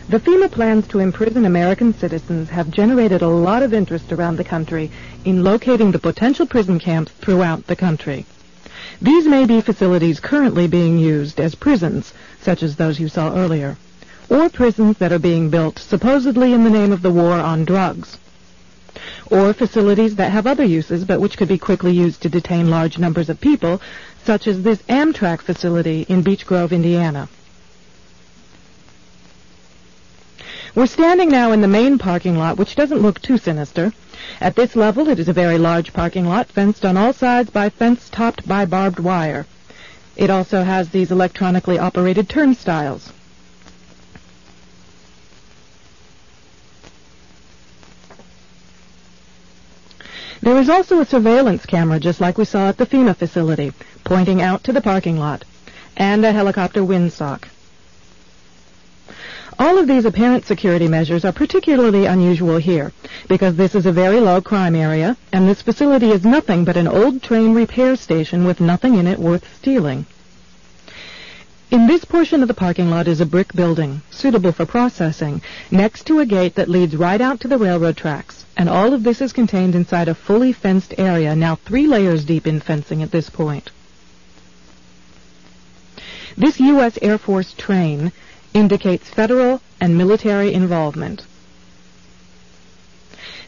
The FEMA plans to imprison American citizens have generated a lot of interest around the country in locating the potential prison camps throughout the country. These may be facilities currently being used as prisons, such as those you saw earlier, or prisons that are being built supposedly in the name of the war on drugs, or facilities that have other uses but which could be quickly used to detain large numbers of people, such as this Amtrak facility in Beech Grove, Indiana. We're standing now in the main parking lot, which doesn't look too sinister. At this level, it is a very large parking lot, fenced on all sides by fence topped by barbed wire. It also has these electronically operated turnstiles. There is also a surveillance camera, just like we saw at the FEMA facility, pointing out to the parking lot, and a helicopter windsock. All of these apparent security measures are particularly unusual here, because this is a very low crime area, and this facility is nothing but an old train repair station with nothing in it worth stealing. In this portion of the parking lot is a brick building, suitable for processing, next to a gate that leads right out to the railroad tracks, and all of this is contained inside a fully fenced area, now 3 layers deep in fencing at this point. This U.S. Air Force train indicates federal and military involvement.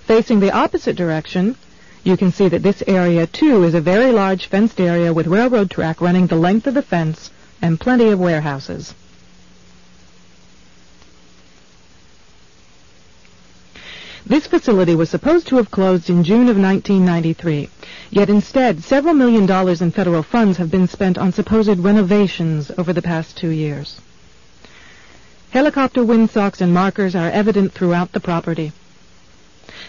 Facing the opposite direction, you can see that this area, too, is a very large fenced area with railroad track running the length of the fence and plenty of warehouses. This facility was supposed to have closed in June of 1993, yet instead several $1 million in federal funds have been spent on supposed renovations over the past 2 years. Helicopter windsocks and markers are evident throughout the property.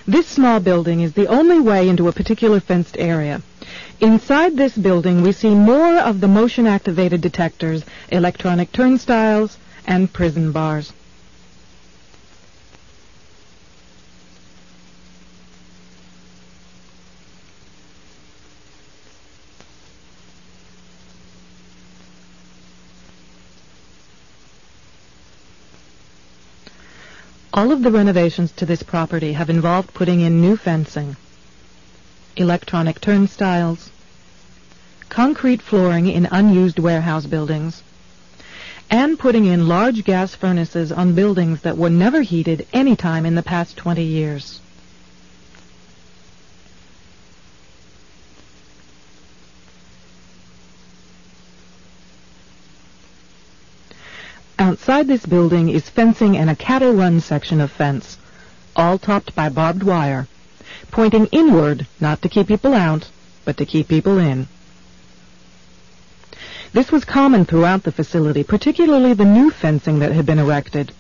This small building is the only way into a particular fenced area. Inside this building, we see more of the motion-activated detectors, electronic turnstiles, and prison bars. All of the renovations to this property have involved putting in new fencing, electronic turnstiles, concrete flooring in unused warehouse buildings, and putting in large gas furnaces on buildings that were never heated any time in the past 20 years. Outside this building is fencing and a cattle run section of fence, all topped by barbed wire, pointing inward, not to keep people out, but to keep people in. This was common throughout the facility, particularly the new fencing that had been erected.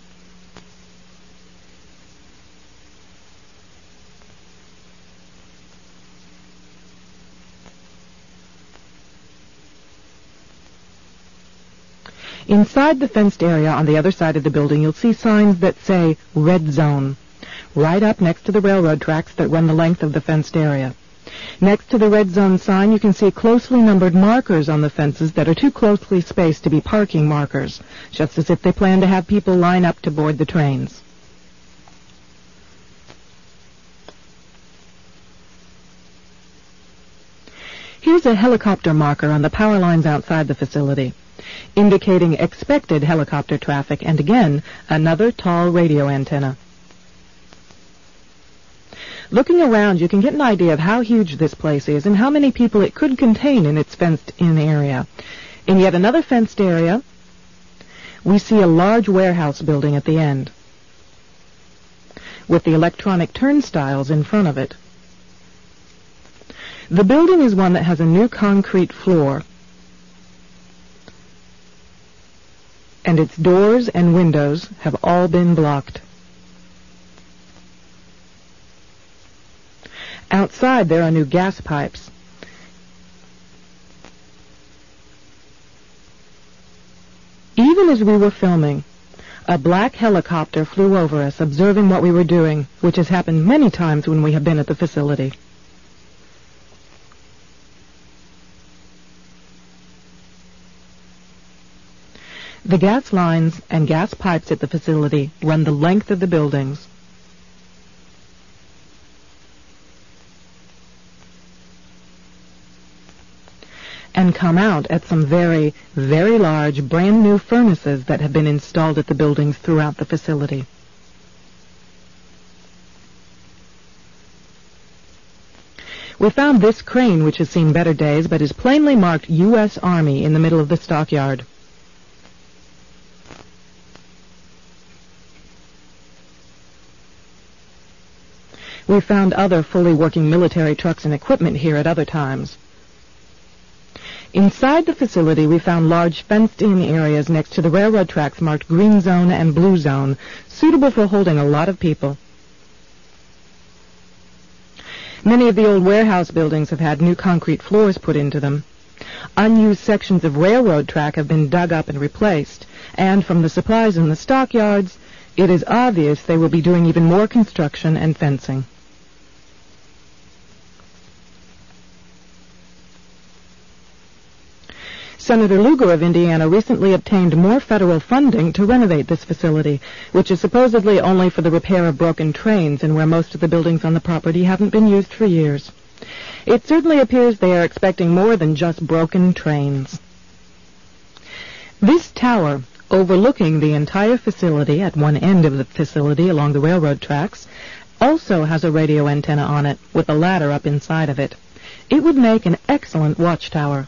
Inside the fenced area on the other side of the building, you'll see signs that say Red Zone, right up next to the railroad tracks that run the length of the fenced area. Next to the Red Zone sign, you can see closely numbered markers on the fences that are too closely spaced to be parking markers, just as if they plan to have people line up to board the trains. Here's a helicopter marker on the power lines outside the facility, indicating expected helicopter traffic, and again, another tall radio antenna. Looking around, you can get an idea of how huge this place is and how many people it could contain in its fenced-in area. In yet another fenced area, we see a large warehouse building at the end, with the electronic turnstiles in front of it. The building is one that has a new concrete floor, and its doors and windows have all been blocked. Outside, there are new gas pipes. Even as we were filming, a black helicopter flew over us, observing what we were doing, which has happened many times when we have been at the facility. The gas lines and gas pipes at the facility run the length of the buildings. And come out at some very, very large, brand new furnaces that have been installed at the buildings throughout the facility. We found this crane, which has seen better days, but is plainly marked U.S. Army in the middle of the stockyard. We found other fully working military trucks and equipment here at other times. Inside the facility, we found large fenced-in areas next to the railroad tracks marked Green Zone and Blue Zone, suitable for holding a lot of people. Many of the old warehouse buildings have had new concrete floors put into them. Unused sections of railroad track have been dug up and replaced, and from the supplies in the stockyards, it is obvious they will be doing even more construction and fencing. Senator Lugar of Indiana recently obtained more federal funding to renovate this facility, which is supposedly only for the repair of broken trains and where most of the buildings on the property haven't been used for years. It certainly appears they are expecting more than just broken trains. This tower, overlooking the entire facility at one end of the facility along the railroad tracks, also has a radio antenna on it with a ladder up inside of it. It would make an excellent watchtower.